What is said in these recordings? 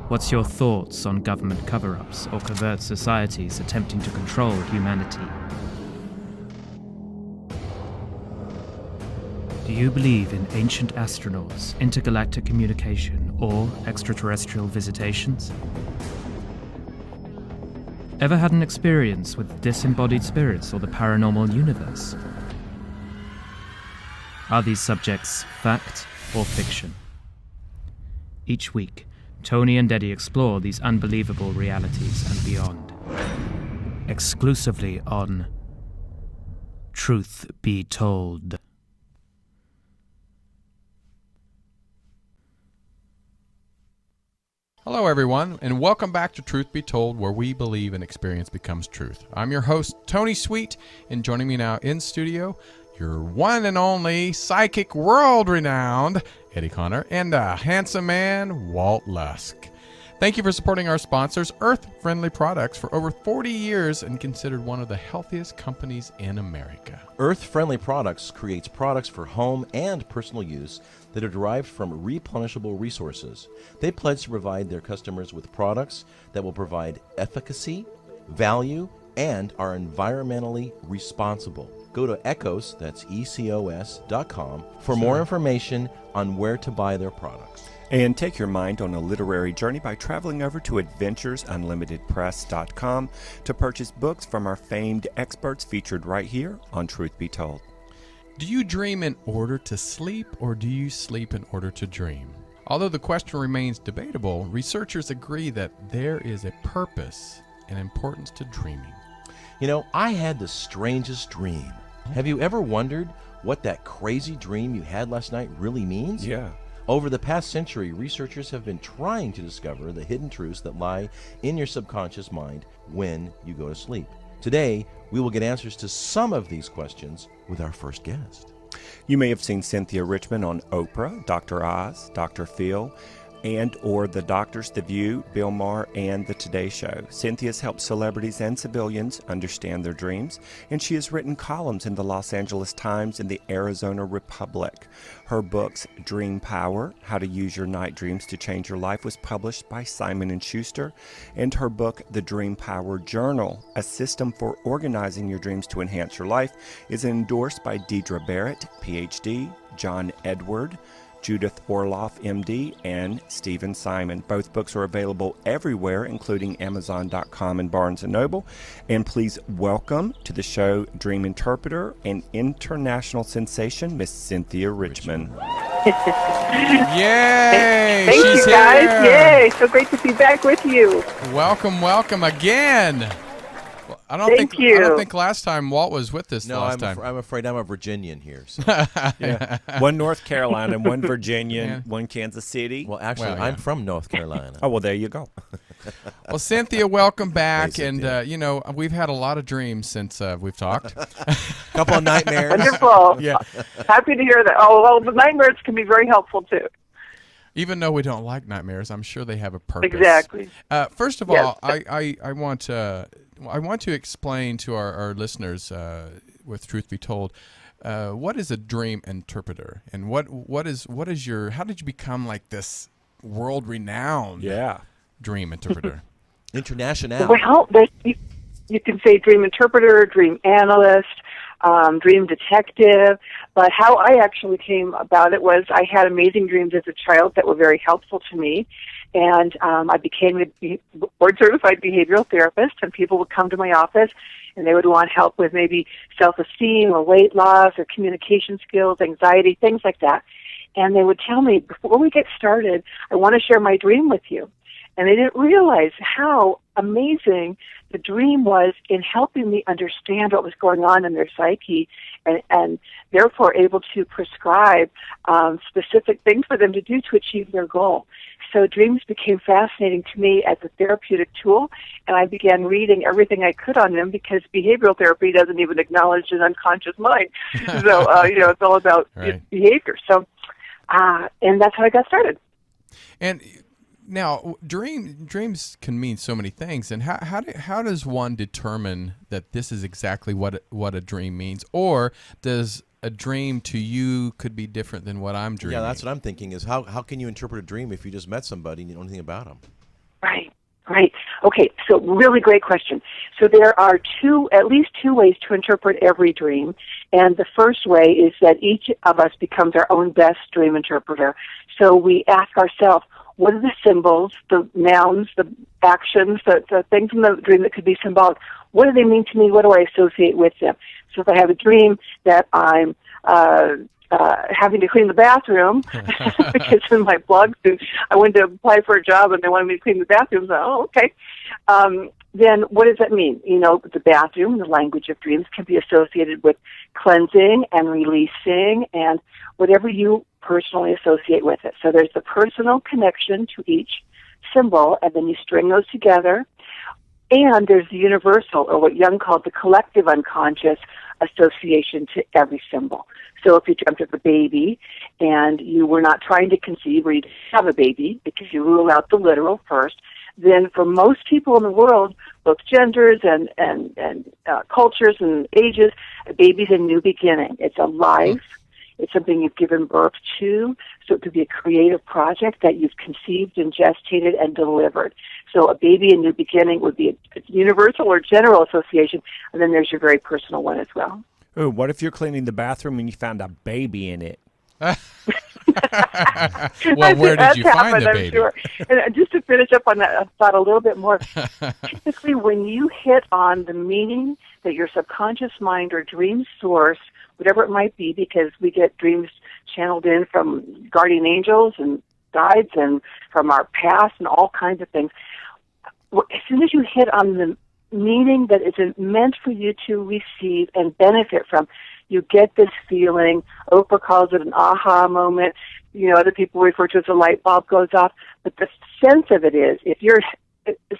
What's your thoughts on government cover-ups or covert societies attempting to control humanity? Do you believe in ancient astronauts, intergalactic communication, or extraterrestrial visitations? Ever had an experience with disembodied spirits or the paranormal universe? Are these subjects fact or fiction? Each week, Tony and Eddie explore these unbelievable realities and beyond. Exclusively on Truth Be Told. Hello, everyone, and welcome back to Truth Be Told, where we believe and experience becomes truth. I'm your host, Tony Sweet, and joining me now in studio, your one and only psychic world-renowned Eddie Connor and a handsome man, Walt Lusk. Thank you for supporting our sponsors, Earth Friendly Products, for over 40 years and considered one of the healthiest companies in America. Earth Friendly Products creates products for home and personal use that are derived from replenishable resources. They pledge to provide their customers with products that will provide efficacy, value, and are environmentally responsible. Go to Ecos, that's ECOS.com, for more information on where to buy their products. And take your mind on a literary journey by traveling over to AdventuresUnlimitedPress.com to purchase books from our famed experts featured right here on Truth Be Told. Do you dream in order to sleep, or do you sleep in order to dream? Although the question remains debatable, researchers agree that there is a purpose and importance to dreaming. You know, I had the strangest dream. Have you ever wondered what that crazy dream you had last night really means? Yeah. Over the past century, researchers have been trying to discover the hidden truths that lie in your subconscious mind when you go to sleep. Today, we will get answers to some of these questions with our first guest. You may have seen Cynthia Richmond on Oprah, Dr. Oz, Dr. Phil, and or The Doctors, The View, Bill Maher, and The Today Show. Cynthia's helped celebrities and civilians understand their dreams, and she has written columns in the Los Angeles Times and the Arizona Republic. Her books, Dream Power, How to Use Your Night Dreams to Change Your Life, was published by Simon & Schuster, and her book, The Dream Power Journal, A System for Organizing Your Dreams to Enhance Your Life, is endorsed by Deidre Barrett, Ph.D., John Edward, Judith Orloff, MD, and Stephen Simon. Both books are available everywhere, including Amazon.com and Barnes & Noble. And please welcome to the show Dream Interpreter and international sensation, Miss Cynthia Richmond. Yay! Thank She's you, guys. here. Yay! So great to be back with you. Welcome, welcome again. Well, I don't Thank you. think last time Walt was with us. No, last I'm time. afraid I'm a Virginian here. So. Yeah. One North Carolina, one Virginia, one Kansas City. Well, actually, Well, yeah. I'm from North Carolina. Oh, well, there you go. Well, Cynthia, welcome back. Hey, and, Cynthia. we've had a lot of dreams since we've talked. Couple of nightmares. Wonderful. Yeah. Happy to hear that. Oh, well, the nightmares can be very helpful, too. Even though we don't like nightmares, I'm sure they have a purpose. Exactly. First of Yes. all, I want to explain to our listeners, with Truth Be Told, what is a dream interpreter, and what is your, how did you become like this world renowned dream interpreter? International. Well, you can say dream interpreter, dream analyst, dream detective, but how I actually came about it was I had amazing dreams as a child that were very helpful to me, and I became a board-certified behavioral therapist, and people would come to my office, and they would want help with maybe self-esteem or weight loss or communication skills, anxiety, things like that. And they would tell me, before we get started, I want to share my dream with you. And they didn't realize how amazing the dream was in helping me understand what was going on in their psyche, and therefore able to prescribe specific things for them to do to achieve their goal. So dreams became fascinating to me as a therapeutic tool, and I began reading everything I could on them, because behavioral therapy doesn't even acknowledge an unconscious mind. So, it's all about behavior. So, and that's how I got started. And now, dreams can mean so many things. And how does one determine that this is exactly what a dream means, or does a dream to you could be different than what I'm dreaming? Yeah, that's what I'm thinking. Is how can you interpret a dream if you just met somebody and you don't know anything about them? Right. Right. Okay, so really great question. So there are at least two ways to interpret every dream. And the first way is that each of us becomes our own best dream interpreter. So we ask ourselves, what are the symbols, the nouns, the actions, the things in the dream that could be symbolic? What do they mean to me? What do I associate with them? So if I have a dream that I'm having to clean the bathroom, because in my blog, I went to apply for a job and they wanted me to clean the bathroom. So, okay. Then what does that mean? The bathroom, the language of dreams, can be associated with cleansing and releasing and whatever you personally associate with it. So there's the personal connection to each symbol, and then you string those together. And there's the universal, or what Jung called the collective unconscious association to every symbol. So if you dreamt of a baby and you were not trying to conceive or you didn't have a baby because you rule out the literal first, then for most people in the world, both genders and cultures and ages, a baby's a new beginning. It's a life. It's something you've given birth to, so it could be a creative project that you've conceived and gestated and delivered. So a baby, a new beginning would be a universal or general association, and then there's your very personal one as well. Ooh, what if you're cleaning the bathroom and you found a baby in it? Well, where did you find the baby? Sure. And just to finish up on that thought a little bit more, typically when you hit on the meaning that your subconscious mind or dream source, whatever it might be, because we get dreams channeled in from guardian angels and guides and from our past and all kinds of things. As soon as you hit on the meaning that is meant for you to receive and benefit from, you get this feeling. Oprah calls it an aha moment. Other people refer to it as a light bulb goes off. But the sense of it is, it's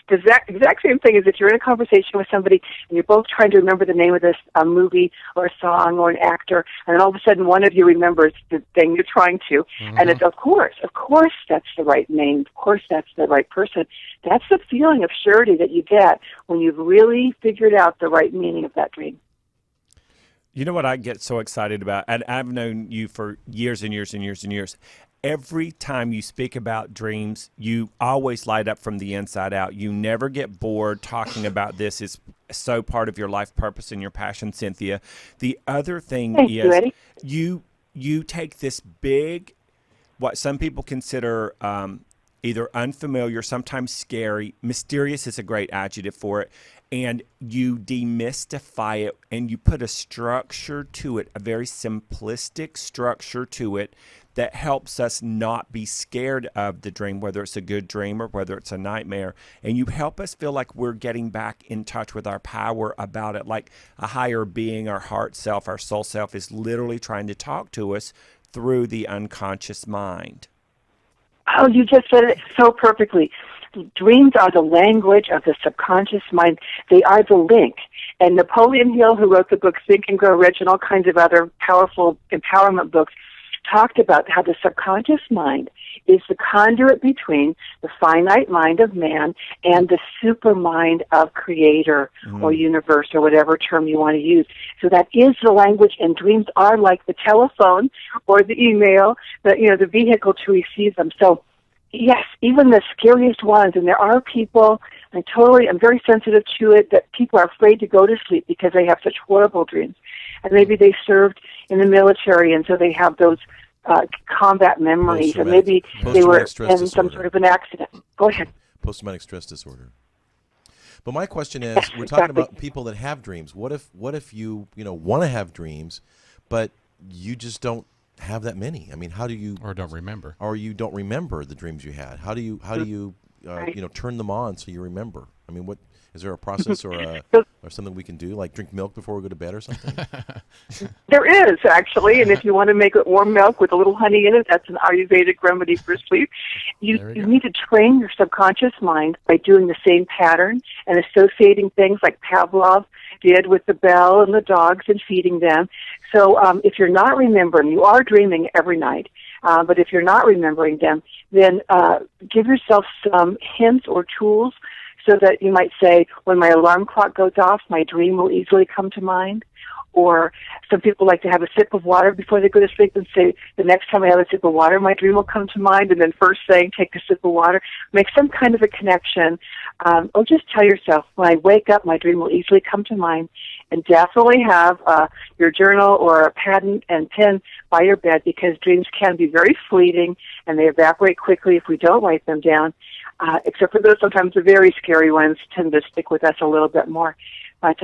the exact same thing as if you're in a conversation with somebody and you're both trying to remember the name of this movie or a song or an actor, and then all of a sudden one of you remembers the thing you're trying to, and it's of course that's the right name, of course that's the right person. That's the feeling of surety that you get when you've really figured out the right meaning of that dream. You know what I get so excited about? And I've known you for years and years and years and years. Every time you speak about dreams, you always light up from the inside out. You never get bored talking about this. It's so part of your life purpose and your passion, Cynthia. The other thing is you take this big, what some people consider either unfamiliar, sometimes scary, mysterious is a great adjective for it, and you demystify it and you put a structure to it, a very simplistic structure to it that helps us not be scared of the dream, whether it's a good dream or whether it's a nightmare. And you help us feel like we're getting back in touch with our power about it, like a higher being, our heart self, our soul self is literally trying to talk to us through the unconscious mind. Oh, you just said it so perfectly. Dreams are the language of the subconscious mind. They are the link. And Napoleon Hill, who wrote the book Think and Grow Rich and all kinds of other powerful empowerment books, talked about how the subconscious mind is the conduit between the finite mind of man and the super mind of creator or universe or whatever term you want to use. So that is the language, and dreams are like the telephone or the email, the vehicle to receive them. So yes, even the scariest ones, and there are people, I'm very sensitive to it, that people are afraid to go to sleep because they have such horrible dreams. And maybe they served in the military, and so they have those combat memories, and maybe they were in some sort of an accident. Go ahead. Post-traumatic stress disorder. But my question is, we're talking about people that have dreams. What if you want to have dreams, but you just don't have that many? I mean, how do you don't remember, or you don't remember the dreams you had? How do you turn them on so you remember? I mean, what is there a process or something we can do, like drink milk before we go to bed or something? There is, actually, and if you want to make it warm milk with a little honey in it, that's an Ayurvedic remedy for sleep. You need to train your subconscious mind by doing the same pattern and associating things like Pavlov did with the bell and the dogs and feeding them. So if you're not remembering, you are dreaming every night, but if you're not remembering them, then give yourself some hints or tools so that you might say, when my alarm clock goes off, my dream will easily come to mind. or some people like to have a sip of water before they go to sleep and say, the next time I have a sip of water, my dream will come to mind, and then first thing, take a sip of water. Make some kind of a connection, or just tell yourself, when I wake up, my dream will easily come to mind, and definitely have your journal or a pad and pen by your bed, because dreams can be very fleeting, and they evaporate quickly if we don't write them down, except for those sometimes the very scary ones tend to stick with us a little bit more. But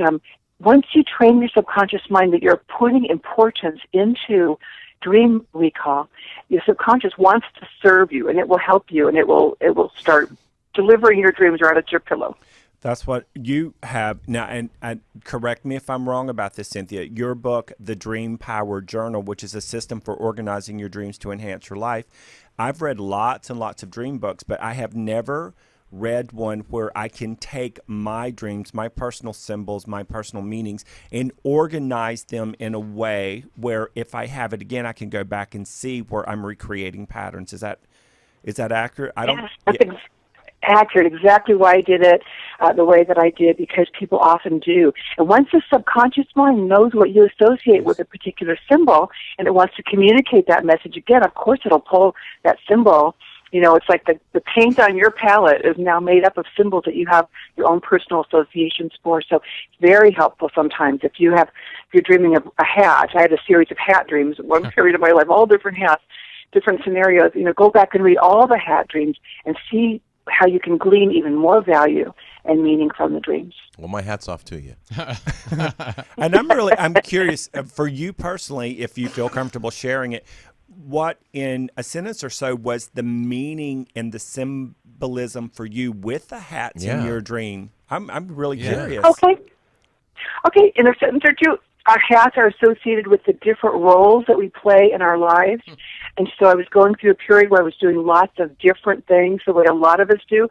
once you train your subconscious mind that you're putting importance into dream recall, your subconscious wants to serve you, and it will help you, and it will start delivering your dreams right at your pillow. That's what you have now, and correct me if I'm wrong about this, Cynthia. Your book, The Dream Power Journal, which is a system for organizing your dreams to enhance your life. I've read lots and lots of dream books, but I have never read one where I can take my dreams, my personal symbols, my personal meanings, and organize them in a way where if I have it again, I can go back and see where I'm recreating patterns. Is that accurate? Yes, that's accurate. Exactly why I did it the way that I did, because people often do. And once the subconscious mind knows what you associate with a particular symbol, and it wants to communicate that message again, of course it'll pull that symbol. You know, it's like the paint on your palette is now made up of symbols that you have your own personal associations for. So it's very helpful sometimes. If you're dreaming of a hat, I had a series of hat dreams at one period of my life, all different hats, different scenarios. You know, go back and read all the hat dreams and see how you can glean even more value and meaning from the dreams. Well, my hat's off to you. And I'm curious, for you personally, if you feel comfortable sharing it, what in a sentence or so was the meaning and the symbolism for you with the hats in your dream? I'm really curious. Okay, in a sentence or two, our hats are associated with the different roles that we play in our lives. And so I was going through a period where I was doing lots of different things the way a lot of us do.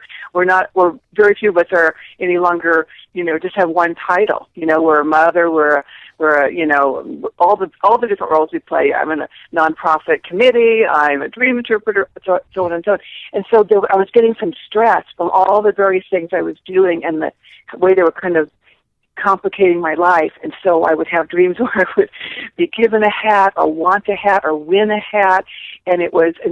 Very few of us are any longer, just have one title. We're a mother, we're all the different roles we play. I'm in a nonprofit committee, I'm a dream interpreter, so on and so on. And so I was getting some stress from all the various things I was doing and the way they were kind of complicating my life. And so I would have dreams where I would be given a hat or want a hat or win a hat, and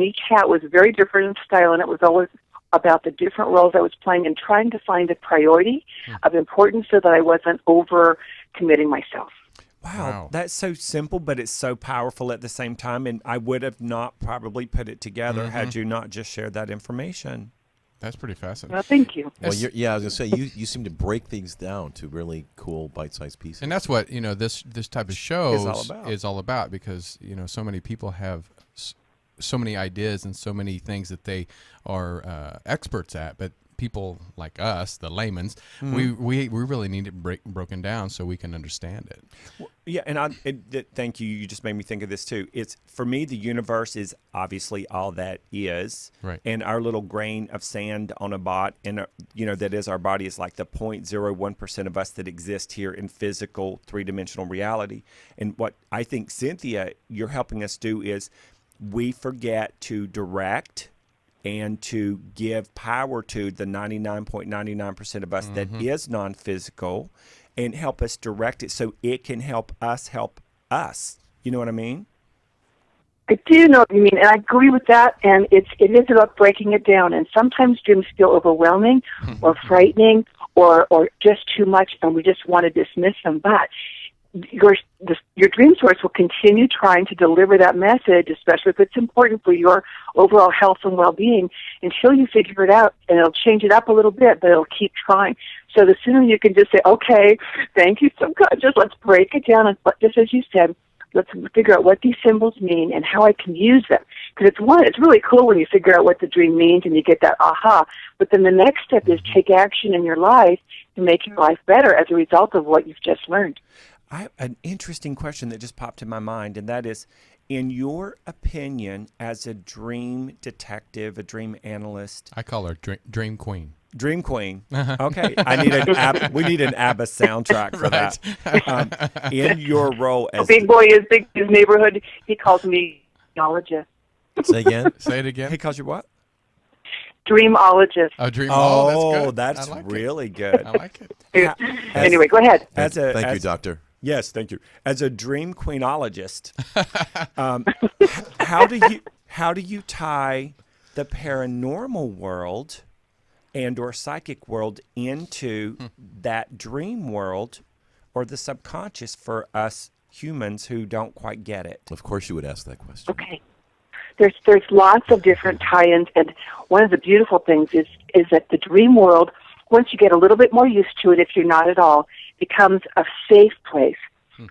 each hat was very different in style, and it was always about the different roles I was playing and trying to find a priority of importance so that I wasn't over committing myself. Wow, that's so simple, but it's so powerful at the same time, and I would have not probably put it together had you not just shared that information. That's pretty fascinating. Well, thank you. Well, I was going to say, you seem to break things down to really cool bite-sized pieces. And that's what, this type of show is all about, because, so many people have so many ideas and so many things that they are experts at, but people like us, the layman's, we really need it broken down so we can understand it. Well, yeah, and thank you. You just made me think of this too. It's, for me, the universe is obviously all that is, right? And our little grain of sand on a bot, and that is our body, is like the 0.01% of us that exist here in physical 3-dimensional reality. And what I think, Cynthia, you're helping us do is we forget to direct and to give power to the 99.99% of us that is non-physical, and help us direct it so it can help us. You know what I mean? I do know what you mean, and I agree with that, and it is about breaking it down. And sometimes dreams feel overwhelming or frightening or just too much, and we just want to dismiss them. But your dream source will continue trying to deliver that message, especially if it's important for your overall health and well-being, until you figure it out, and it'll change it up a little bit, but it'll keep trying. So the sooner you can just say, okay, thank you, subconscious, let's break it down, and just as you said, let's figure out what these symbols mean and how I can use them. Because it's really cool when you figure out what the dream means and you get that aha, but then the next step is take action in your life to make your life better as a result of what you've just learned. I have an interesting question that just popped in my mind, and that is, in your opinion, as a dream detective, a dream analyst, I call her Dream Queen. Dream Queen. Okay, we need an ABBA soundtrack for that. In your role as big boy is big in his neighborhood. He calls me dreamologist. Say again. Say it again. He calls you what? Dreamologist. Oh, that's like really good. I like it. Anyway, go ahead. Thank you, doctor. Yes, thank you. As a dream queenologist, how do you tie the paranormal world and or psychic world into that dream world or the subconscious for us humans who don't quite get it? Of course you would ask that question. Okay. There's lots of different tie-ins, and one of the beautiful things is that the dream world, once you get a little bit more used to it, if you're not at all, becomes a safe place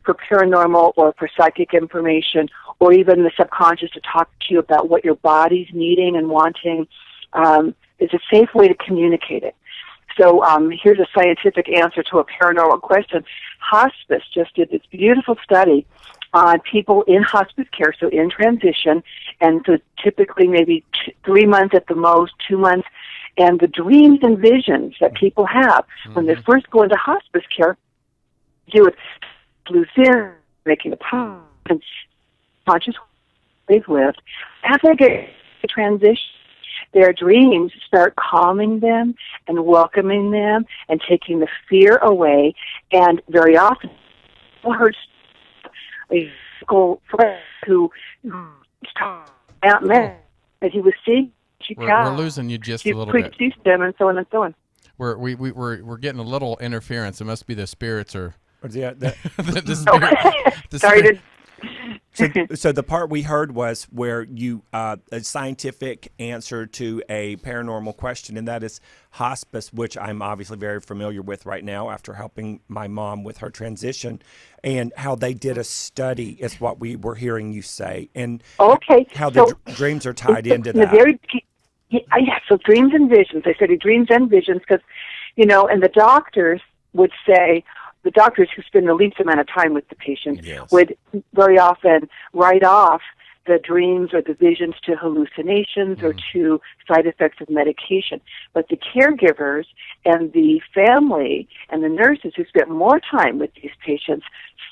for paranormal or for psychic information, or even the subconscious to talk to you about what your body's needing and wanting. It's a safe way to communicate it. So here's a scientific answer to a paranormal question. Hospice just did this beautiful study on people in hospice care, so in transition, and so typically maybe 3 months at the most, 2 months, and the dreams and visions that people have when they first go into hospice care, do it loose in, making a pause, and conscious they've lived. As they get to transition, their dreams start calming them and welcoming them and taking the fear away. And very often, I heard a school friend who Aunt Mary that he was seeing. We're losing you just a little bit. Them and so on and so on. We're getting a little interference. It must be the spirits or Yeah, Sorry to. So the part we heard was where you a scientific answer to a paranormal question, and that is hospice, which I'm obviously very familiar with right now after helping my mom with her transition, and how they did a study is what we were hearing you say, and how the dreams are tied into that. So dreams and visions. I study dreams and visions because, and the doctors would say, the doctors who spend the least amount of time with the patient would very often write off the dreams or the visions to hallucinations or to side effects of medication. But the caregivers and the family and the nurses who spent more time with these patients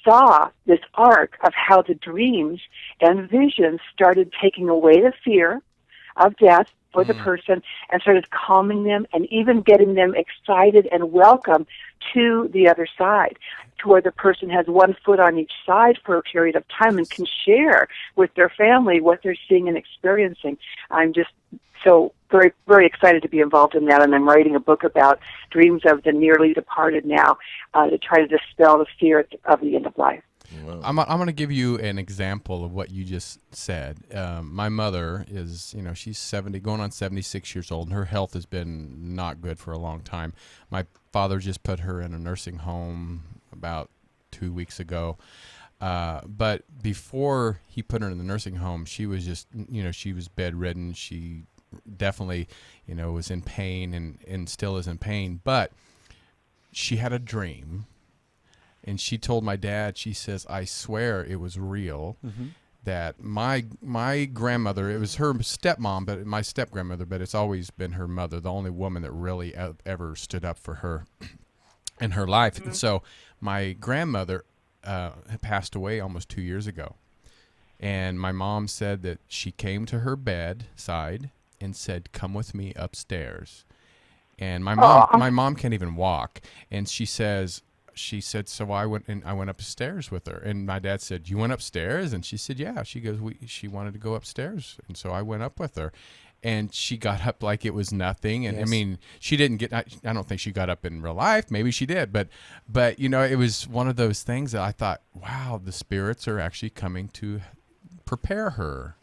saw this arc of how the dreams and visions started taking away the fear of death for the person and started calming them and even getting them excited and welcome to the other side, to where the person has one foot on each side for a period of time and can share with their family what they're seeing and experiencing. I'm just so very, very excited to be involved in that, and I'm writing a book about dreams of the nearly departed now to try to dispel the fear of the end of life. Wow. I'm going to give you an example of what you just said. My mother is, she's 70, going on 76 years old, and her health has been not good for a long time. My father just put her in a nursing home about 2 weeks ago. But before he put her in the nursing home, she was just, she was bedridden. She definitely, was in pain and still is in pain. But she had a dream. And she told my dad, she says, I swear it was real, that my grandmother, it was her stepmom, but my step-grandmother, but it's always been her mother, the only woman that really ever stood up for her in her life. And so my grandmother had passed away almost 2 years ago. And my mom said that she came to her bedside and said, come with me upstairs. And my mom can't even walk. And she said, so I went upstairs with her. And my dad said, you went upstairs? And she said, yeah. She goes, she wanted to go upstairs. And so I went up with her. And she got up like it was nothing. And I mean, she didn't get, I don't think she got up in real life. Maybe she did. But it was one of those things that I thought, wow, the spirits are actually coming to prepare her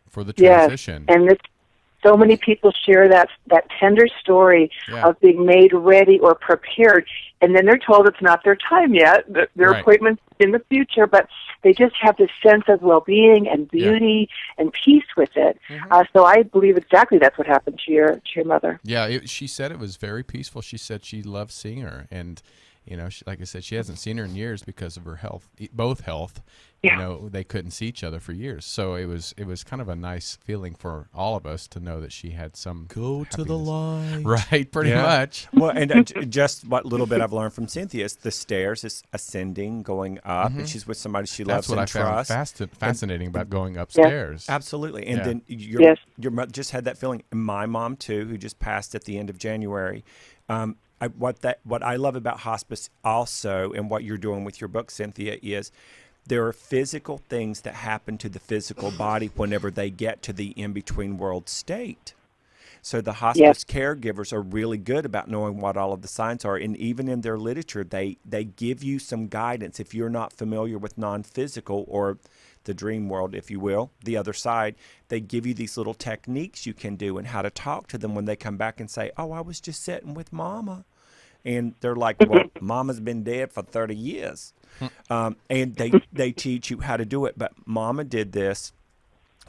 for the transition. Yes. And so many people share that tender story of being made ready or prepared, and then they're told it's not their time yet, their appointment's in the future, but they just have this sense of well-being and beauty and peace with it. So I believe exactly that's what happened to your mother. Yeah, she said it was very peaceful. She said she loved seeing her, and like I said, she hasn't seen her in years because of her health, both health. They couldn't see each other for years. So it was kind of a nice feeling for all of us to know that she had some Go to the light. Right, pretty much. Well, and just what little bit I've learned from Cynthia is the stairs is ascending, going up, and she's with somebody she loves and trusts. That's what I found fascinating about going upstairs. Absolutely. And then your mother just had that feeling. And my mom, too, who just passed at the end of January, what I love about hospice also, and what you're doing with your book, Cynthia, is there are physical things that happen to the physical body whenever they get to the in-between world state. So the hospice caregivers are really good about knowing what all of the signs are. And even in their literature, they give you some guidance. If you're not familiar with non-physical or the dream world, if you will, the other side, they give you these little techniques you can do and how to talk to them when they come back and say, oh, I was just sitting with Mama. And they're like, well, Mama's been dead for 30 years. And they teach you how to do it. But Mama did this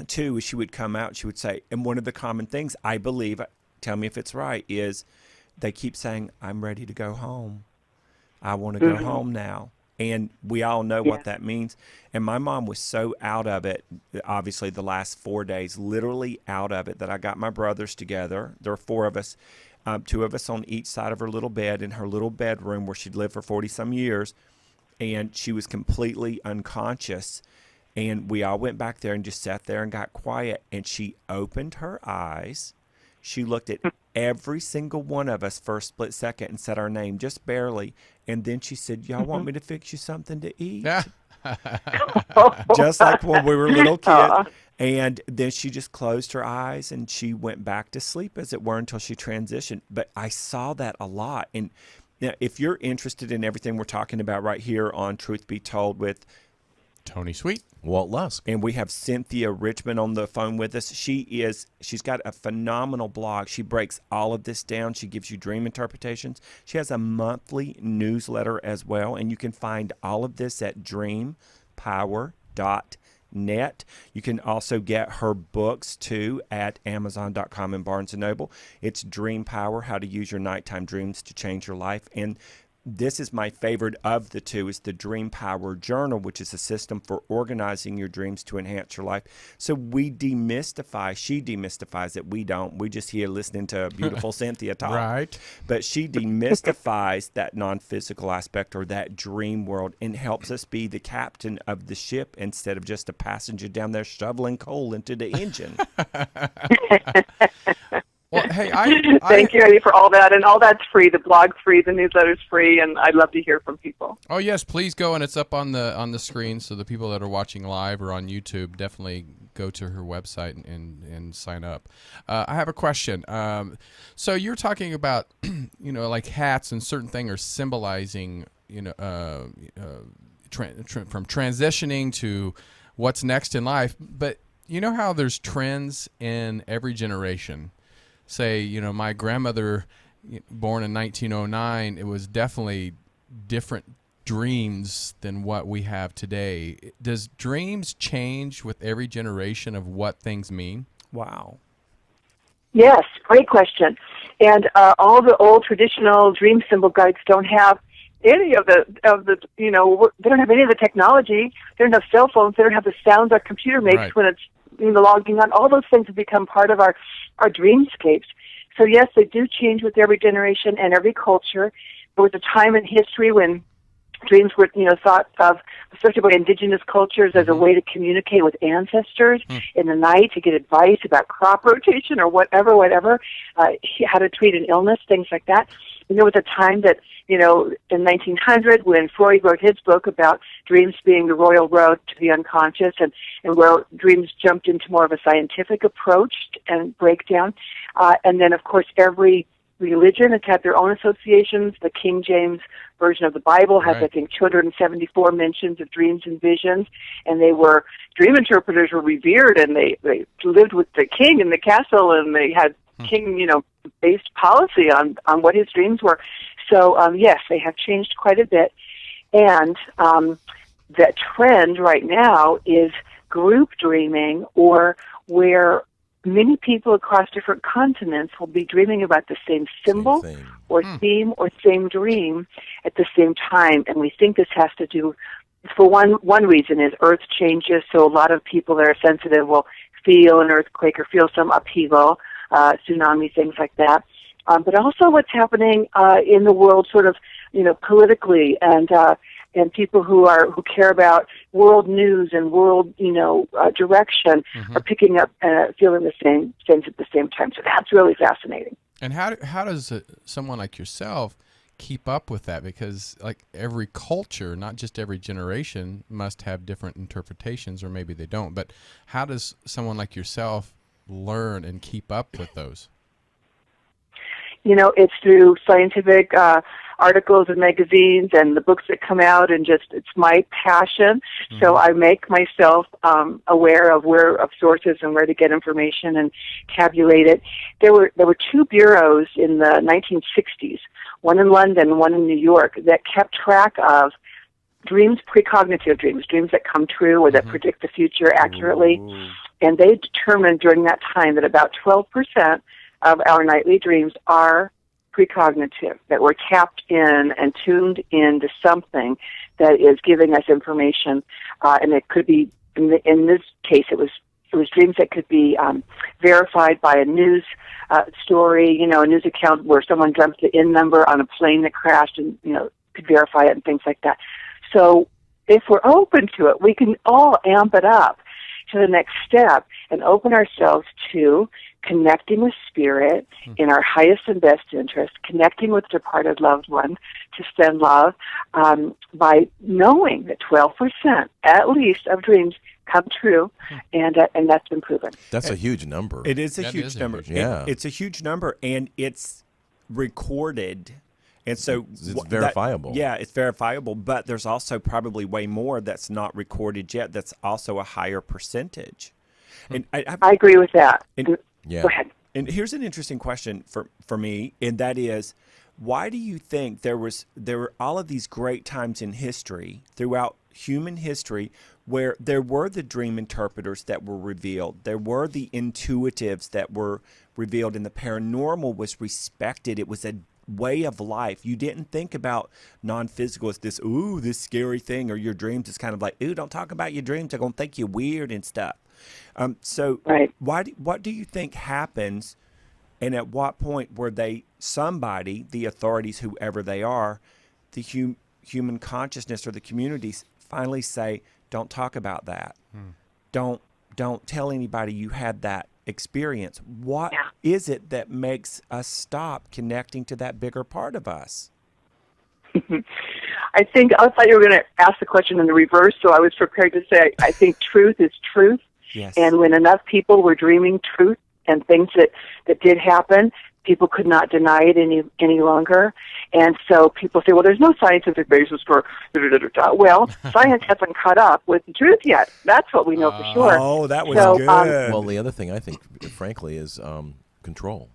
too. She would come out, she would say, and one of the common things, I believe, tell me if it's right, is they keep saying, I'm ready to go home. I want to go home now. And we all know what that means. And my mom was so out of it, obviously the last 4 days, literally out of it, that I got my brothers together. There were 4 of us, 2 of us on each side of her little bed in her little bedroom where she'd lived for 40-some years. And she was completely unconscious. And we all went back there and just sat there and got quiet. And she opened her eyes. She looked at every single one of us for a split second and said our name, just barely. And then she said, y'all want me to fix you something to eat? Just like when we were little kids. And then she just closed her eyes and she went back to sleep, as it were, until she transitioned. But I saw that a lot. And now, if you're interested in everything we're talking about right here on Truth Be Told with Tony Sweet, Walt Lusk, and we have Cynthia Richmond on the phone with us. She's got a phenomenal blog. She breaks all of this down. She gives you dream interpretations. She has a monthly newsletter as well, and you can find all of this at dreampower.net. You can also get her books too at Amazon.com and Barnes & Noble. It's Dream Power: How to Use Your Nighttime Dreams to Change Your Life. And this is my favorite of the 2, is the Dream Power Journal, which is a system for organizing your dreams to enhance your life. So she demystifies it. We don't. We just here listening to beautiful Cynthia talk. Right. But she demystifies that non-physical aspect or that dream world and helps us be the captain of the ship instead of just a passenger down there shoveling coal into the engine. Well, hey, thank you, Eddie, for all that, and all that's free. The blog's free, the newsletter's free, and I'd love to hear from people. Oh yes, please go, and it's up on the screen, so the people that are watching live or on YouTube definitely go to her website and sign up. I have a question. So you're talking about like hats and certain things are symbolizing from transitioning to what's next in life, but you know how there's trends in every generation. Say, my grandmother, born in 1909, it was definitely different dreams than what we have today. Does dreams change with every generation of what things mean? Wow. Yes, great question. And all the old traditional dream symbol guides don't have any of the they don't have any of the technology. They don't have cell phones. They don't have the sounds our computer makes when it's logging on. All those things have become part of our dreamscapes. So yes, they do change with every generation and every culture. There was a time in history when dreams were, thought of, especially by indigenous cultures, as a way to communicate with ancestors in the night, to get advice about crop rotation or whatever, how to treat an illness, things like that. And there was a time that, in 1900, when Freud wrote his book about dreams being the royal road to the unconscious, and where dreams jumped into more of a scientific approach and breakdown. And then, of course, every religion has had their own associations. The King James Version of the Bible has, I think, 274 mentions of dreams and visions, and dream interpreters were revered, and they lived with the king in the castle, and they had king, based policy on what his dreams were. So, yes, they have changed quite a bit, and the trend right now is group dreaming, or where many people across different continents will be dreaming about the same symbol or theme or same dream at the same time. And we think this has to do, for one reason is Earth changes, so a lot of people that are sensitive will feel an earthquake or feel some upheaval, tsunami, things like that. But also what's happening in the world sort of, politically, and people who care about world news and world, direction are picking up, feeling the same things at the same time. So that's really fascinating. And how does someone like yourself keep up with that? Because like every culture, not just every generation, must have different interpretations, or maybe they don't. But how does someone like yourself learn and keep up with those? It's through scientific articles and magazines and the books that come out, and it's my passion. Mm-hmm. So I make myself aware of sources and where to get information and tabulate it. There were two bureaus in the 1960s, one in London and one in New York, that kept track of dreams, precognitive dreams that come true or that predict the future accurately. Ooh. And they determined during that time that about 12% of our nightly dreams are precognitive, that we're tapped in and tuned into something that is giving us information. And it could be, in this case, it was dreams that could be verified by a news story, a news account where someone dreamt the IN number on a plane that crashed and, could verify it and things like that. So if we're open to it, we can all amp it up to the next step and open ourselves to connecting with spirit in our highest and best interest, connecting with departed loved ones to send love, by knowing that 12% at least of dreams come true, and that's been proven. That's a huge number. It is a huge number. Yeah. It's a huge number, and it's recorded. And so it's verifiable. It's verifiable, but there's also probably way more that's not recorded yet. That's also a higher percentage. And I agree with that. And, Go ahead. And here's an interesting question for me, and that is, why do you think there were all of these great times in history, throughout human history, where there were the dream interpreters that were revealed, there were the intuitives that were revealed, and the paranormal was respected? It was a way of life. You didn't think about non-physical as this scary thing, or your dreams is kind of like, don't talk about your dreams, they're going to think you're weird and stuff. Right. What do you think happens, and at what point were the authorities, whoever they are, the human consciousness or the communities finally say, don't talk about that. Don't tell anybody you had that experience. What is it that makes us stop connecting to that bigger part of us? I thought you were going to ask the question in the reverse, so I was prepared to say I think truth is truth. Yes. And when enough people were dreaming truth and things that did happen, people could not deny it any longer. And so people say, well, there's no scientific basis for da-da-da-da-da. Well, science hasn't caught up with the truth yet. That's what we know for sure. Oh, that was good. Well, the other thing I think, frankly, is control.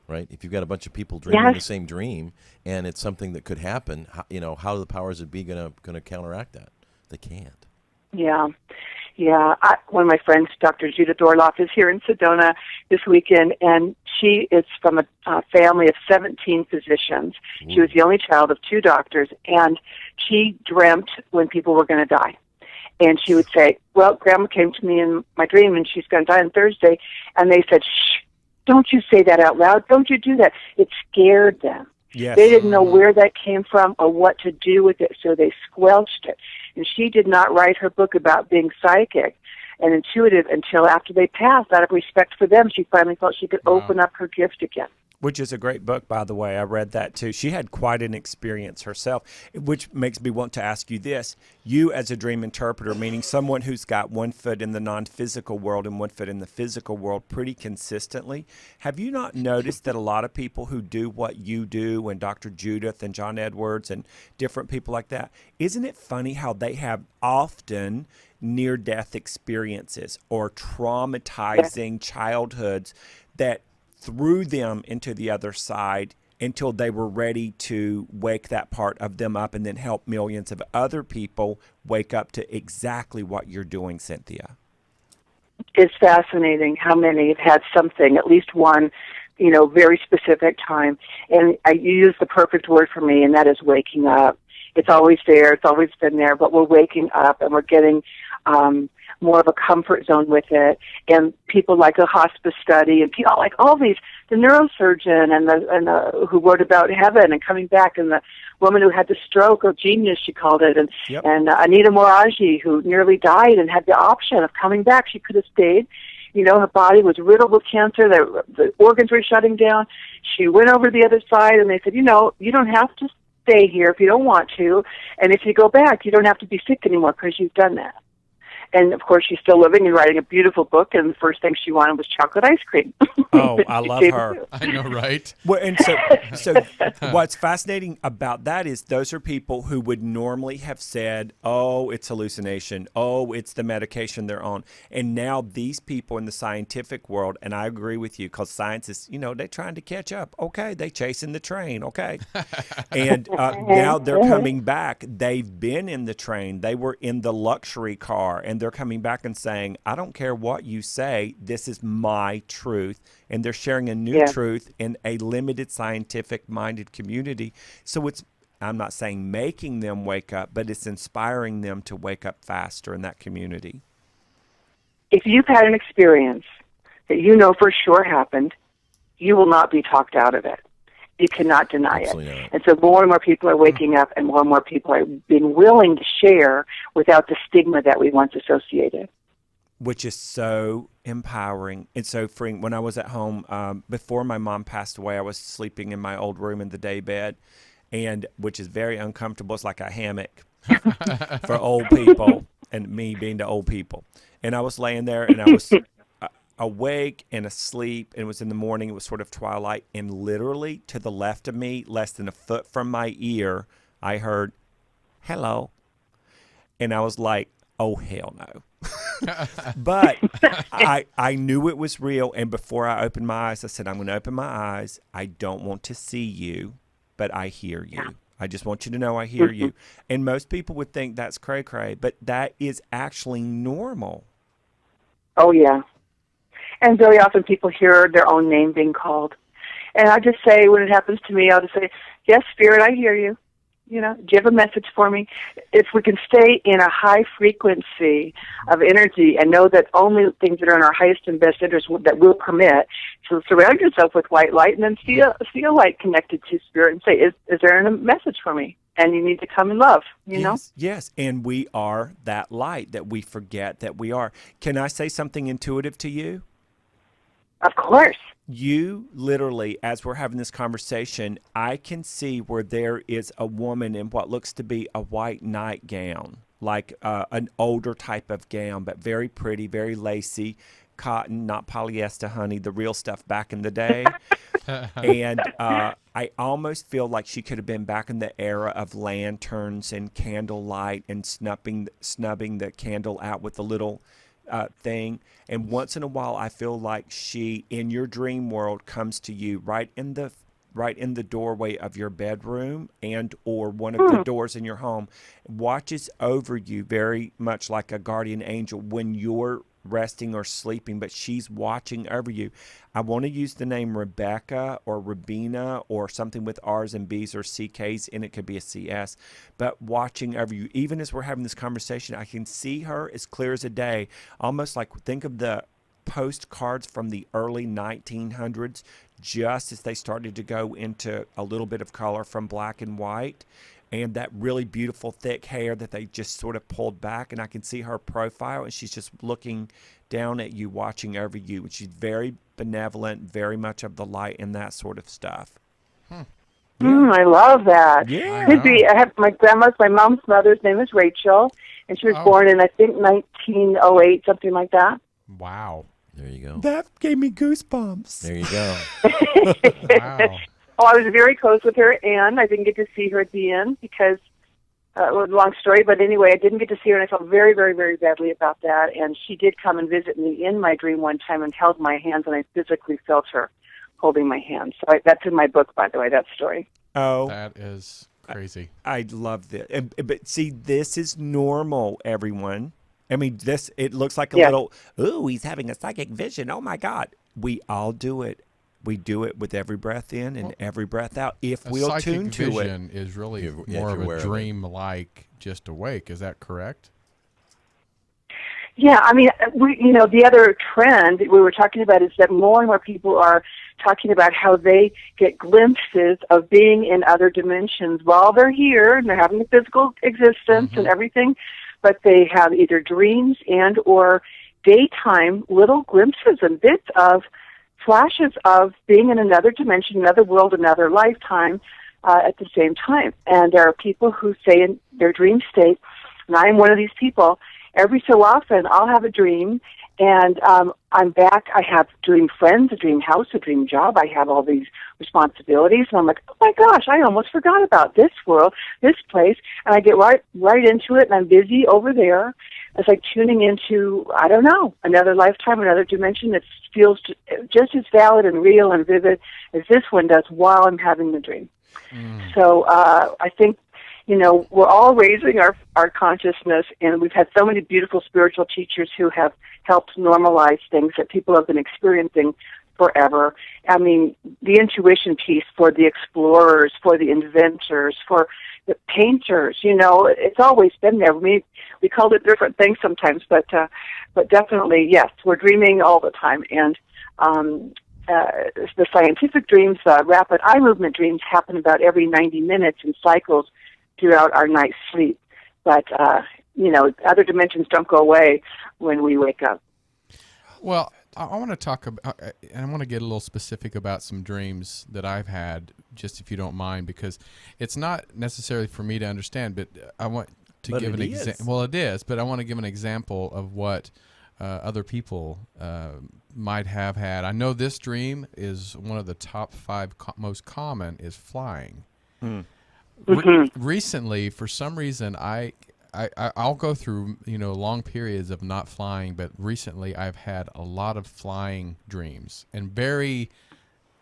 Right? If you've got a bunch of people dreaming the same dream, and it's something that could happen, how are the powers that be going to counteract that? They can't. Yeah. One of my friends, Dr. Judith Orloff, is here in Sedona this weekend, and she is from a family of 17 physicians. Ooh. She was the only child of 2 doctors, and she dreamt when people were going to die. And she would say, well, Grandma came to me in my dream, and she's going to die on Thursday. And they said, shh, don't you say that out loud. Don't you do that. It scared them. Yes. They didn't know where that came from or what to do with it, so they squelched it. And she did not write her book about being psychic and intuitive until after they passed. Out of respect for them, she finally felt she could open up her gift again. Which is a great book, by the way. I read that, too. She had quite an experience herself, which makes me want to ask you this. You, as a dream interpreter, meaning someone who's got one foot in the non-physical world and one foot in the physical world pretty consistently, have you not noticed that a lot of people who do what you do, and Dr. Judith and John Edwards and different people like that, isn't it funny how they have often near-death experiences or traumatizing childhoods that threw them into the other side until they were ready to wake that part of them up and then help millions of other people wake up to exactly what you're doing, Cynthia? It's fascinating how many have had something, at least one, very specific time. And you use the perfect word for me, and that is waking up. It's always there. It's always been there, but we're waking up and we're getting more of a comfort zone with it. And people like a hospice study, and people like all these, the neurosurgeon and the who wrote about heaven and coming back, and the woman who had the stroke, or genius, she called it, and and Anita Moraji, who nearly died and had the option of coming back. She could have stayed Her body was riddled with cancer. The organs were shutting down. She went over to the other side, and they said, you don't have to stay here if you don't want to. And if you go back, you don't have to be sick anymore because you've done that. And, of course, she's still living and writing a beautiful book, and the first thing she wanted was chocolate ice cream. Oh, I love her. I know, right? Well, and so what's fascinating about that is those are people who would normally have said, oh, it's hallucination. Oh, it's the medication they're on. And now these people in the scientific world, and I agree with you, because science is, they're trying to catch up. Okay, they chasing the train. Okay. And now they're coming back. They've been in the train. They were in the luxury car, and they're coming back and saying, I don't care what you say, this is my truth. And they're sharing a new truth in a limited scientific-minded community. So I'm not saying making them wake up, but it's inspiring them to wake up faster in that community. If you've had an experience that you know for sure happened, you will not be talked out of it. You cannot deny Absolutely it. not. And so more and more people are waking up, and more people are being willing to share without the stigma that we once associated. Which is so empowering and so freeing. When I was at home, before my mom passed away, I was sleeping in my old room in the day bed, and which is very uncomfortable. It's like a hammock for old people, and me being the old people. And I was laying there, and I was awake and asleep, and it was in the morning. It was sort of twilight, and literally to the left of me, less than a foot from my ear, I heard, hello. And I was like, oh, hell no. But I knew it was real, and before I opened my eyes, I said, I'm going to open my eyes. I don't want to see you, but I hear you. Yeah. I just want you to know I hear you. And most people would think that's cray-cray, but that is actually normal. Oh, yeah. And very often people hear their own name being called. And I just say, when it happens to me, I'll just say, yes, Spirit, I hear you. Do you have a message for me? If we can stay in a high frequency of energy and know that only things that are in our highest and best interest that we'll permit, so surround yourself with white light and then see a light connected to Spirit and say, is there a message for me? And you need to come in love, you know? Yes, and we are that light that we forget that we are. Can I say something intuitive to you? Of course. You literally, as we're having this conversation, I can see where there is a woman in what looks to be a white nightgown, like an older type of gown, but very pretty, very lacy, cotton, not polyester, honey, the real stuff back in the day. And I almost feel like she could have been back in the era of lanterns and candlelight and snubbing the candle out with the little thing. And once in a while, I feel like she, in your dream world, comes to you right in the doorway of your bedroom and or one of the doors in your home, watches over you very much like a guardian angel when you're resting or sleeping, but she's watching over you. I want to use the name Rebecca or Rabina or something with R's and B's or CK's, and it could be a CS, but watching over you. Even as we're having this conversation, I can see her as clear as a day, almost like think of the postcards from the early 1900s, just as they started to go into a little bit of color from black and white. And that really beautiful thick hair that they just sort of pulled back. And I can see her profile, and she's just looking down at you, watching over you. And she's very benevolent, very much of the light and that sort of stuff. I love that. Yeah. Could be. I have my mom's mother's name is Rachel, and she was born in, I think, 1908, something like that. Wow. There you go. That gave me goosebumps. There you go. Wow. Oh, I was very close with her, and I didn't get to see her at the end because it was a long story. But anyway, I didn't get to see her, and I felt very, very, very badly about that. And she did come and visit me in my dream one time and held my hands, and I physically felt her holding my hand. So that's in my book, by the way, that story. Oh, That is crazy. I love this. But see, this is normal, everyone. I mean, it looks like a little, ooh, he's having a psychic vision. Oh, my God. We all do it. We do it with every breath in and every breath out. If we'll tune to it. Psychic vision is really more of a dream-like just awake. Is that correct? Yeah, I mean, the other trend we were talking about is that more and more people are talking about how they get glimpses of being in other dimensions while they're here and they're having a physical existence and everything, but they have either dreams and or daytime little glimpses and bits of flashes of being in another dimension, another world, another lifetime at the same time. And there are people who say in their dream state, and I am one of these people, every so often I'll have a dream, and I'm back. I have dream friends, a dream house, a dream job. I have all these responsibilities, and I'm like, oh my gosh, I almost forgot about this world, this place, and I get right into it, and I'm busy over there. It's like tuning into, I don't know, another lifetime, another dimension that feels just as valid and real and vivid as this one does while I'm having the dream. So I think, we're all raising our consciousness, and we've had so many beautiful spiritual teachers who have helped normalize things that people have been experiencing forever. I mean, the intuition piece for the explorers, for the inventors, for the painters, it's always been there. We called it different things sometimes, but definitely, yes, we're dreaming all the time. And the scientific dreams, rapid eye movement dreams, happen about every 90 minutes in cycles throughout our night's sleep. But, other dimensions don't go away when we wake up. Well, I want to talk about, and I want to get a little specific about some dreams that I've had, just if you don't mind, because it's not necessarily for me to understand, but I want to give an example. Well, it is, but I want to give an example of what other people might have had. I know this dream is one of the top 5 most common is flying. Recently, for some reason, I'll go through long periods of not flying, but recently I've had a lot of flying dreams and very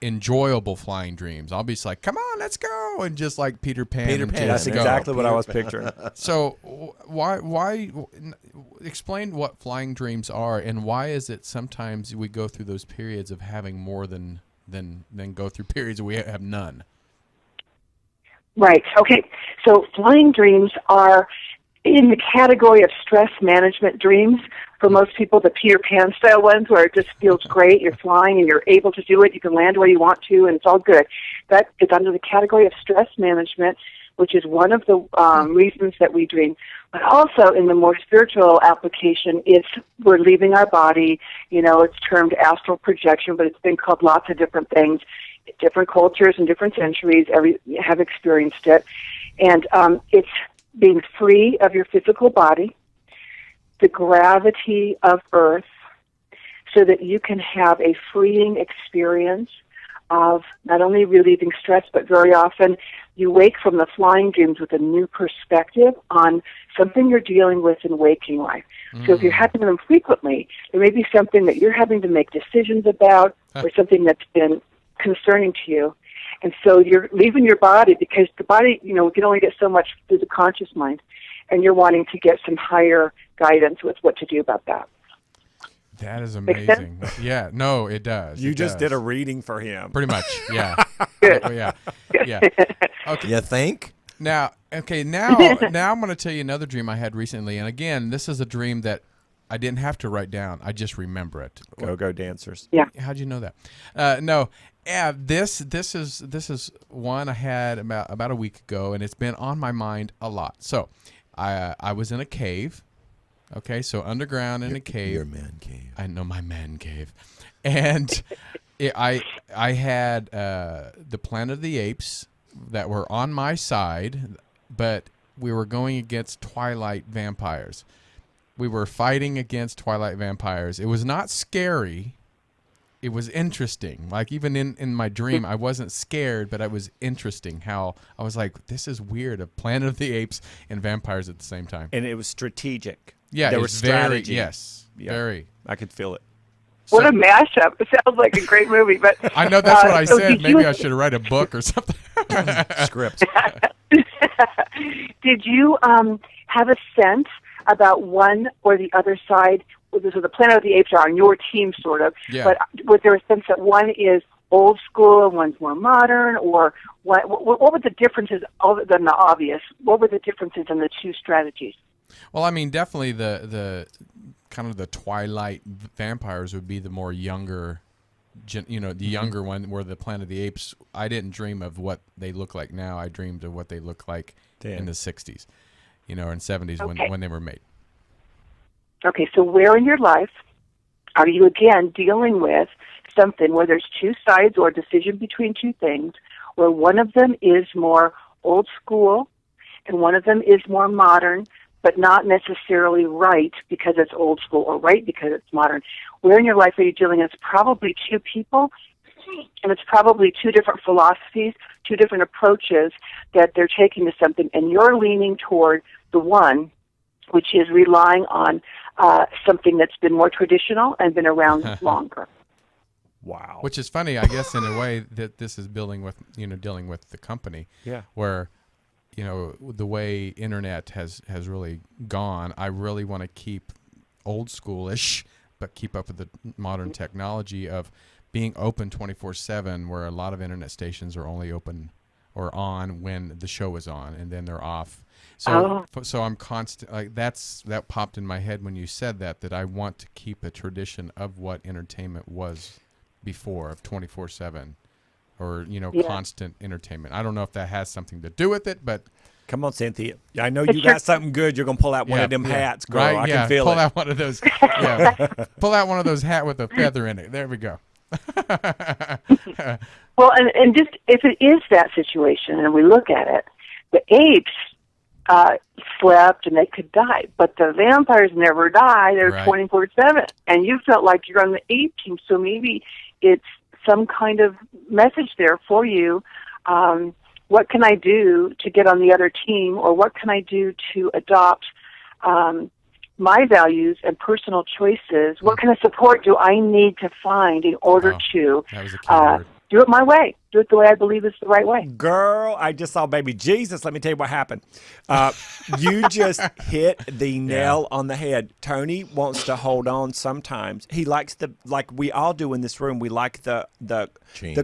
enjoyable flying dreams. I'll be just like, "Come on, let's go," and just like Peter Pan. That's exactly what I was picturing. So why explain what flying dreams are, and why is it sometimes we go through those periods of having more than go through periods where we have none? Right. Okay. So flying dreams are in the category of stress management dreams. For most people, the Peter Pan style ones where it just feels great. You're flying and you're able to do it. You can land where you want to, and it's all good. That is under the category of stress management, which is one of the reasons that we dream. But also in the more spiritual application, we're leaving our body. It's termed astral projection, but it's been called lots of different things. Different cultures and different centuries have experienced it. And it's being free of your physical body, the gravity of Earth, so that you can have a freeing experience of not only relieving stress, but very often you wake from the flying dreams with a new perspective on something you're dealing with in waking life. So if you're having them frequently, there may be something that you're having to make decisions about or something that's been concerning to you. And so you're leaving your body because the body, we can only get so much through the conscious mind, and you're wanting to get some higher guidance with what to do about that. That is amazing. Yeah, no, it does. You just did a reading for him. Pretty much, yeah. Good. Yeah. Okay. You think? Now I'm going to tell you another dream I had recently, and again, this is a dream that I didn't have to write down. I just remember it. Go dancers. Yeah. How'd you know that? No. Yeah, this is one I had about a week ago, and it's been on my mind a lot. So, I was in a cave. Okay, so underground in a cave. Your man cave. I know, my man cave, and I had the Planet of the Apes that were on my side, but we were going against Twilight vampires. We were fighting against Twilight vampires. It was not scary. It was interesting. Like, even in my dream, I wasn't scared, but it was interesting how I was like, this is weird, a Planet of the Apes and vampires at the same time. And it was strategic. Yeah, there it was was strategy. Very. I could feel it. What a mashup. It sounds like a great movie. But I know that's what I so said. Maybe I should write a book or something. Script. Did you have a sense about one or the other side? So the Planet of the Apes are on your team, sort of. Yeah. But was there a sense that one is old school and one's more modern? Or what were the differences, other than the obvious? What were the differences in the two strategies? Well, I mean, definitely the kind of the Twilight vampires would be the more younger, the younger one, where the Planet of the Apes, I didn't dream of what they look like now. I dreamed of what they look like in the 60s, and 70s when they were made. Okay, so where in your life are you, again, dealing with something where there's two sides or a decision between two things, where one of them is more old school and one of them is more modern, but not necessarily right because it's old school or right because it's modern? Where in your life are you dealing with probably two people, and it's probably two different philosophies, two different approaches that they're taking to something, and you're leaning toward the one which is relying on something that's been more traditional and been around longer. Wow. Which is funny, I guess, in a way that this is dealing with the company. Yeah. Where, the way internet has really gone, I really want to keep old schoolish, but keep up with the modern technology of being open 24/7, where a lot of internet stations are only open or on when the show is on, and then they're off. So I'm constant. Like that popped in my head when you said that I want to keep a tradition of what entertainment was before, of 24/7, or constant entertainment. I don't know if that has something to do with it, but come on, Cynthia. I know you got something good. You're gonna pull out one of them hats, girl. Right? I can feel pull it. out one of those. Yeah, pull out one of those hat with a feather in it. There we go. Well, and just if it is that situation, and we look at it, the apes slept and they could die, but the vampires never die. They're 24/7, and you felt like you're on the ape team. So maybe it's some kind of message there for you. What can I do to get on the other team, or what can I do to adopt my values and personal choices? What kind of support do I need to find in order to that was a key word. do it my way, do it the way I believe is the right way? Girl, I just saw baby Jesus. Let me tell you what happened. You just hit the nail on the head. Tony wants to hold on sometimes. He likes like we all do in this room, we like the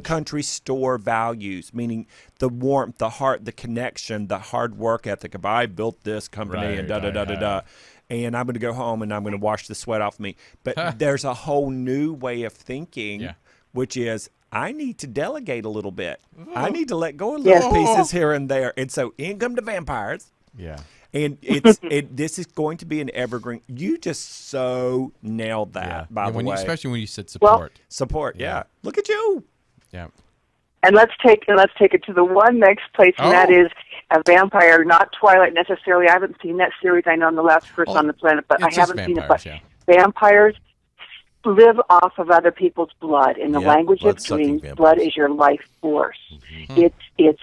country store values, meaning the warmth, the heart, the connection, the hard work ethic of I built this company and da-da-da-da-da. And I'm going to go home and I'm going to wash the sweat off me. But there's a whole new way of thinking, which is I need to delegate a little bit. I need to let go of little pieces here and there. And so in come the vampires. Yeah. And this is going to be an evergreen. You just so nailed that, by the way. Especially when you said support. Well, support, Look at you. Yeah. And let's take it to the one next place, and that is a vampire, not Twilight necessarily. I haven't seen that series. I know I'm the last person on the planet, but I haven't seen it. But vampires live off of other people's blood. In the language of dreams, blood is your life force. Mm-hmm. It's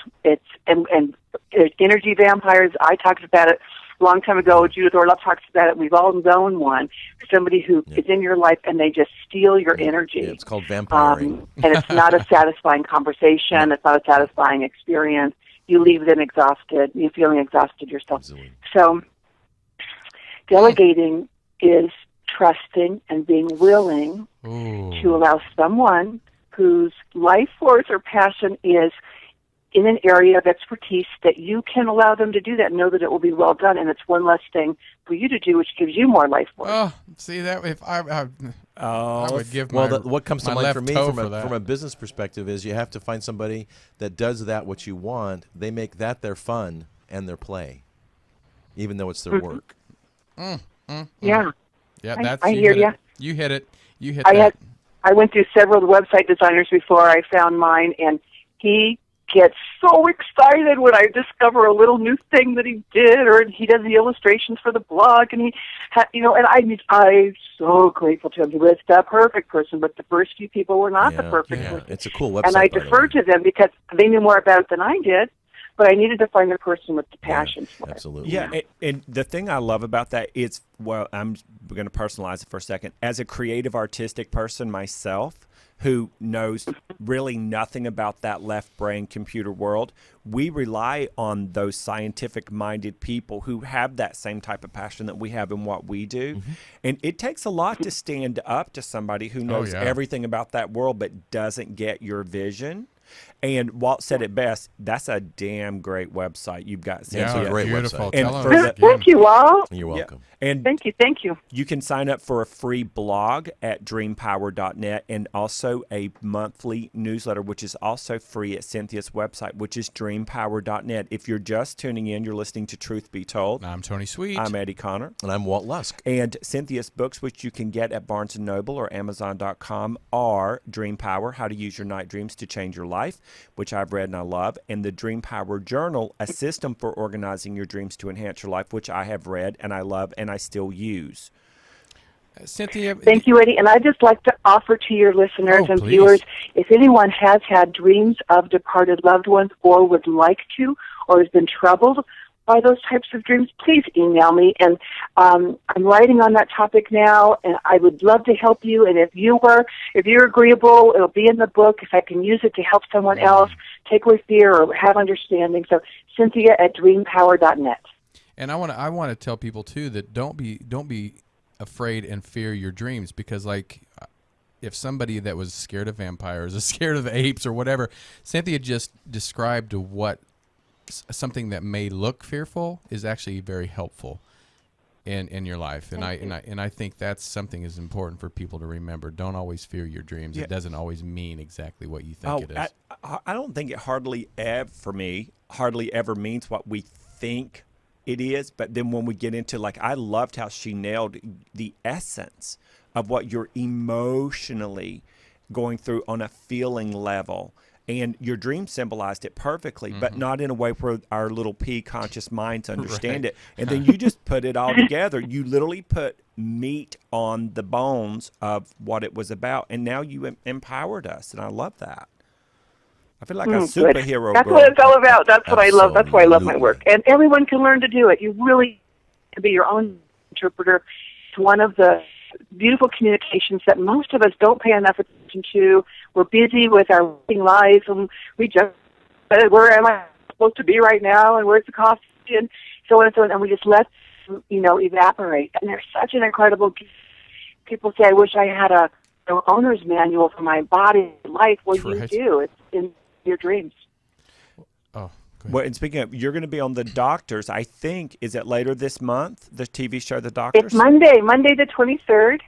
energy vampires. I talked about it a long time ago. Judith Orloff talks about it. We've all known one. Somebody who is in your life and they just steal your energy. Yeah, it's called vampiring. And it's not a satisfying conversation. It's not a satisfying experience. You leave them exhausted. You're feeling exhausted yourself. Absolutely. So delegating is trusting and being willing to allow someone whose life force or passion is in an area of expertise that you can allow them to do that and know that it will be well done, and it's one less thing for you to do, which gives you more life force. Oh, see that if I would give what comes to mind for me from a a business perspective is you have to find somebody that does that what you want. They make that their fun and their play, even though it's their work. Yeah. Yeah, that's I hear you. You hit it. You hit that. I went through several website designers before I found mine, and he gets so excited when I discover a little new thing that he did, or he does the illustrations for the blog, and and I'm so grateful to him. He was the perfect person, but the first few people were not the perfect person. It's a cool website. And I deferred to them because they knew more about it than I did, but I needed to find the person with the passion for it. Absolutely. Yeah, and the thing I love about that is, I'm going to personalize it for a second. As a creative, artistic person myself, who knows really nothing about that left brain computer world, we rely on those scientific-minded people who have that same type of passion that we have in what we do. Mm-hmm. And it takes a lot to stand up to somebody who knows everything about that world but doesn't get your vision. And Walt said it best. That's a damn great website you've got, Yeah, Cynthia. great beautiful. website. Tell And us for the- again. Thank you all. You're welcome. And Thank you. you can sign up for a free blog at dreampower.net and also a monthly newsletter, which is also free at Cynthia's website, which is dreampower.net. If you're just tuning in, you're listening to Truth Be Told. I'm Tony Sweet. I'm Eddie Connor. And I'm Walt Lusk. And Cynthia's books, which you can get at Barnes & Noble or Amazon.com, are Dream Power, How to Use Your Night Dreams to Change Your Life, which I've read and I love, and the Dream Power Journal, a system for organizing your dreams to enhance your life, which I have read and I love and I still use. Cynthia. Thank you, Eddie. And I'd just like to offer to your listeners and please. viewers, if anyone has had dreams of departed loved ones or would like to, or has been troubled by those types of dreams, please email me. And I'm writing on that topic now, and I would love to help you. And if you're agreeable, it'll be in the book. If I can use it to help someone else take away fear or have understanding. So Cynthia at dreampower.net. And I want to tell people too that don't be afraid and fear your dreams, because like if somebody that was scared of vampires or scared of apes or whatever, Cynthia just described what something that may look fearful is actually very helpful in your life. And I think that's something is important for people to remember. Don't always fear your dreams. Yeah. It doesn't always mean exactly what you think it is. I don't think it hardly ever means what we think it is, but then when we get into, like, I loved how she nailed the essence of what you're emotionally going through on a feeling level. And your dream symbolized it perfectly, but not in a way where our little conscious minds understand it. And then you just put it all together. You literally put meat on the bones of what it was about. And now you empowered us. And I love that. I feel like a superhero. That's girl. what it's all about. That's what I love. That's why I love my Absolutely. work. And everyone can learn to do it. You really can be your own interpreter. It's one of the beautiful communications that most of us don't pay enough attention to. We're busy with our working lives, and we just, where am I supposed to be right now, and where's the coffee, and so on and so on, and we just let evaporate. And there's such an incredible gift. People say, I wish I had a owner's manual for my body and life. Well, Right. you do. It's in your dreams. Oh, go ahead. Well, and speaking of, you're going to be on The Doctors, I think. Is it later this month, the TV show The Doctors? It's Monday the 23rd.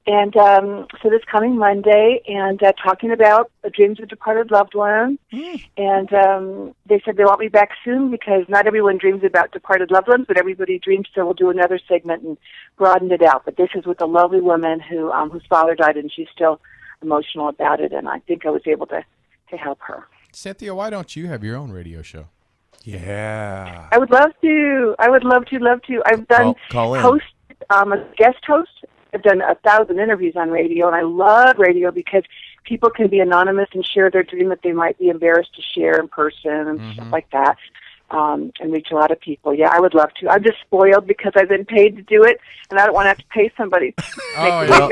And so this coming Monday, and talking about the dreams of departed loved ones. And they said they want me back soon because not everyone dreams about departed loved ones, but everybody dreams, so we'll do another segment and broaden it out. But this is with a lovely woman whose father died, and she's still emotional about it, and I think I was able to help her. Cynthia, why don't you have your own radio show? Yeah. I would love to. I've done Call in. host, a guest host. I've done 1,000 interviews on radio, and I love radio because people can be anonymous and share their dream that they might be embarrassed to share in person and stuff like that, and reach a lot of people. Yeah, I would love to. I'm just spoiled because I've been paid to do it, and I don't want to have to pay somebody. Oh, Well,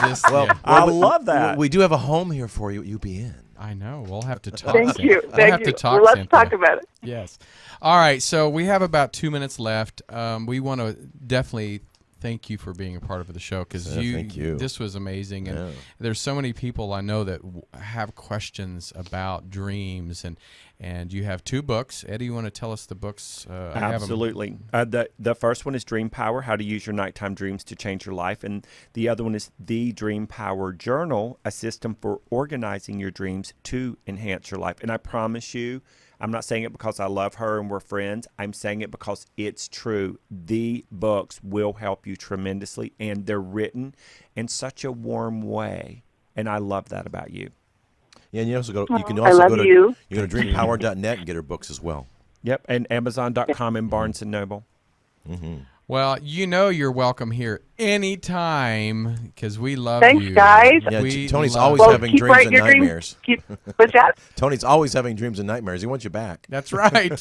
Just, yeah. I love that. we do have a home here for you at UBN. I know. We'll have to talk. Thank you. We'll Thank have you. to talk, Well, let's Cynthia. talk about it. Yes. All right. So we have about 2 minutes left. We want to definitely thank you for being a part of the show because thank you. This was amazing, and Yeah. there's so many people I know that have questions about dreams, and you have 2 books. Eddie, you want to tell us the books? I have 'em. Absolutely. The first one is Dream Power, How to Use Your Nighttime Dreams to Change Your Life. And the other one is The Dream Power Journal, a system for organizing your dreams to enhance your life. And I promise you, I'm not saying it because I love her and we're friends. I'm saying it because it's true. The books will help you tremendously, and they're written in such a warm way. And I love that about you. Yeah, and you also go. You can I also love go to you. you go to dreampower.net and get her books as well. Yep, and Amazon.com and Barnes & Noble. Well, you're welcome here anytime because we love Thanks, you. guys. Yeah, We Tony's love always you. Well, having keep dreams writing and your nightmares. dreams. What's that? Tony's always having dreams and nightmares. He wants you back. That's right.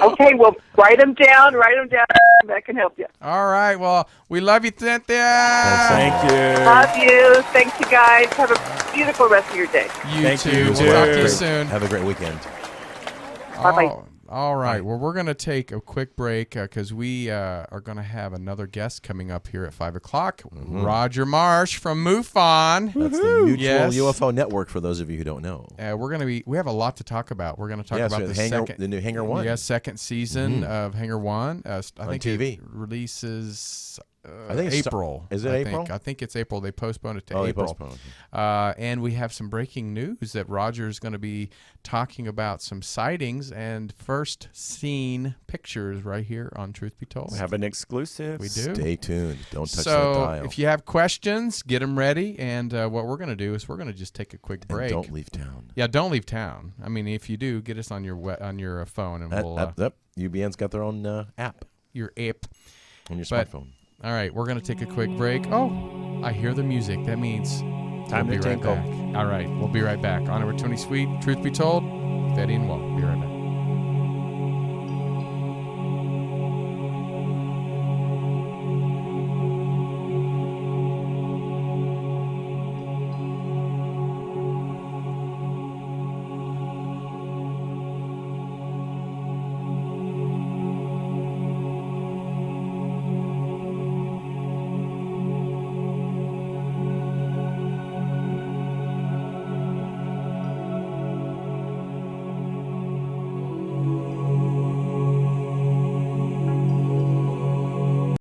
Okay, well, write them down. That can help you. All right. Well, we love you, Cynthia. Thank you. Love you. Thanks, you guys. Have a beautiful rest of your day. You Thank too. you, We'll too. talk to you soon. Have a great weekend. Bye-bye. Oh, All right. Well, we're going to take a quick break because we are going to have another guest coming up here at 5 o'clock. Roger Marsh from MUFON. That's the Mutual Yes. UFO Network, for those of you who don't know. We have a lot to talk about. We're going to talk about the new Hangar 1. Yes, second season of Hangar 1. I think TV. it releases I think it's April. Is it April? I think it's April. They postponed it to They April. postponed. And we have some breaking news that Roger is going to be talking about some sightings and first seen pictures right here on Truth Be Told. We have an exclusive. We do. Stay tuned. Don't touch that So dial. if you have questions, get them ready. And what we're going to do is we're going to just take a quick break. And don't leave town. Yeah, don't leave town. I mean, if you do, get us on your phone and we'll UBN's got their own app your app on your smartphone. All right, we're going to take a quick break. Oh, I hear the music. That means Time we'll to be right tinkle. back. All right, we'll be right back. On over Tony Sweet, Truth Be Told, with Eddie and Walt. Be right back.